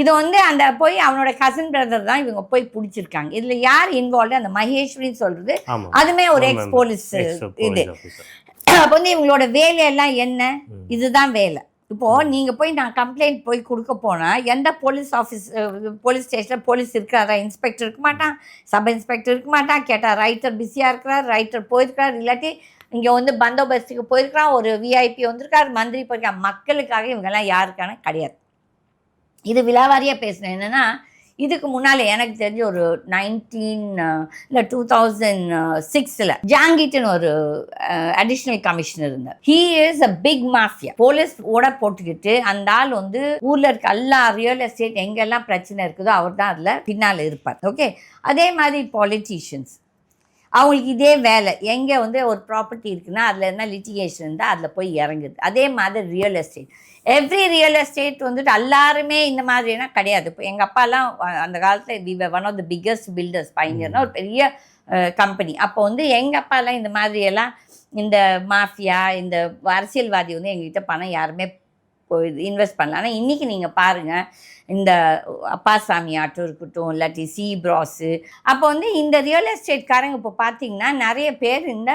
இது வந்து அந்த போய் அவனோட கசின் பிரதர் தான் இவங்க போய் பிடிச்சிருக்காங்க. இதுல யார் இன்வால்வ்? அந்த மகேஸ்வரின்னு சொல்றது அதுமே ஒரு எக்ஸ் போலீஸ் இது. அப்போ வந்து இவங்களோட வேலையெல்லாம் என்ன? இதுதான் வேலை. இப்போ நீங்க போய் நான் கம்ப்ளைண்ட் போய் கொடுக்க போனா எந்த போலீஸ் ஆஃபீஸ் போலீஸ் ஸ்டேஷன்ல போலீஸ் இருக்கிறாரா? இன்ஸ்பெக்டர் இருக்க மாட்டான், சப் இன்ஸ்பெக்டர் இருக்க மாட்டான். கேட்டா ரைட்டர் பிஸியா இருக்கிறார், ரைட்டர் போயிருக்கிறார், இல்லாட்டி இங்க வந்து பந்தோபஸ்துக்கு போயிருக்கிறான், ஒரு விஐபி வந்திருக்காரு, மந்திரி போயிருக்காரு. மக்களுக்காக இவங்கெல்லாம் யாருக்கான கிடையாது. இது விலாவாரியா பேசுனேன். என்னன்னா இதுக்கு முன்னால எனக்கு தெரிஞ்ச ஒரு 2006 ஜாங்கிட்னு ஒரு அடிஷனல் கமிஷனர் இருந்தார். He is a big mafia. Police ஓட போட்டுக்கிட்டு அந்த ஆள் வந்து ஊர்ல இருக்க எல்லா ரியல் எஸ்டேட் எங்கெல்லாம் பிரச்சனை இருக்குதோ அவர் தான் அதுல பின்னால இருப்பார். ஓகே, அதே மாதிரி பாலிட்டிஷியன்ஸ் அவங்களுக்கு இதே வேலை. எங்கே வந்து ஒரு ப்ராப்பர்ட்டி இருக்குன்னா அதில் என்ன லிட்டிகேஷன் இருந்தால் அதில் போய் இறங்குது. அதே மாதிரி real estate, every real estate வந்துட்டு எல்லாருமே இந்த மாதிரினா கிடையாது. இப்போ எங்கள் அப்பாலாம் அந்த காலத்தில் we were one of the biggest builders, பைனியர்னா ஒரு பெரிய கம்பெனி. அப்போ வந்து எங்கள் அப்பாலாம் இந்த மாதிரியெல்லாம் இந்த மாஃபியா இந்த அரசியல்வாதி வந்து எங்ககிட்ட பணம் யாருமே இன்வெஸ்ட் பண்ணலாம். ஆனால் இன்றைக்கி நீங்கள் பாருங்கள், இந்த அப்பாசாமி ஆட்டம் இருக்கட்டும், இல்லாட்டி சி ப்ராஸு, அப்போ வந்து இந்த ரியல் எஸ்டேட்காரங்க இப்போ பார்த்தீங்கன்னா நிறைய பேர் இந்த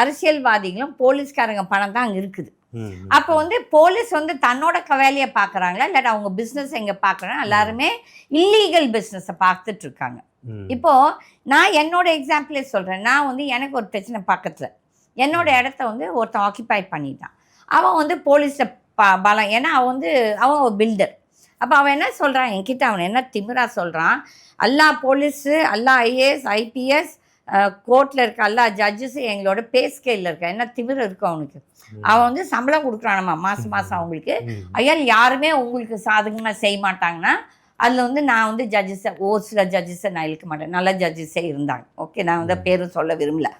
அரசியல்வாதிகளும் போலீஸ்காரங்க பணம் தான் அங்கே இருக்குது. அப்போ வந்து போலீஸ் வந்து தன்னோட வேலையை பார்க்குறாங்களா இல்லாட்டி அவங்க பிஸ்னஸ் எங்கே பார்க்குறாங்க? எல்லாருமே இல்லீகல் பிஸ்னஸை பார்த்துட்டு இருக்காங்க. இப்போ நான் என்னோட எக்ஸாம்பிளே சொல்கிறேன். நான் வந்து எனக்கு ஒரு பிரச்சனை பக்கத்தில் என்னோட இடத்த வந்து ஒருத்தன் ஆக்கியபை பண்ணிட்டான். அவன் வந்து போலீஸை பலம், ஏன்னா அவன் ஒரு பில்டர். அப்போ அவன் என்ன சொல்கிறான் என்கிட்ட, அவன் என்ன திமிரா சொல்கிறான், எல்லா போலீஸு, எல்லா ஐஏஎஸ் ஐபிஎஸ் கோர்ட்டில் இருக்க எல்லா ஜட்ஜஸு எங்களோட பே ஸ்கேலில் இருக்க. என்ன திமிர இருக்கும் அவனுக்கு? அவன் வந்து சம்பளம் கொடுக்குறானம்மா மாதம் அவங்களுக்கு. ஐயா யாருமே உங்களுக்கு சாதகமாக செய்ய மாட்டாங்கன்னா அதில் வந்து நான் வந்து ஜட்ஜஸை, ஒரு சில ஜட்ஜஸை நான் இழுக்க மாட்டேன், நல்ல ஜட்ஜஸே இருந்தாங்க. ஓகே, நான் வந்து பேரும் சொல்ல விரும்பல.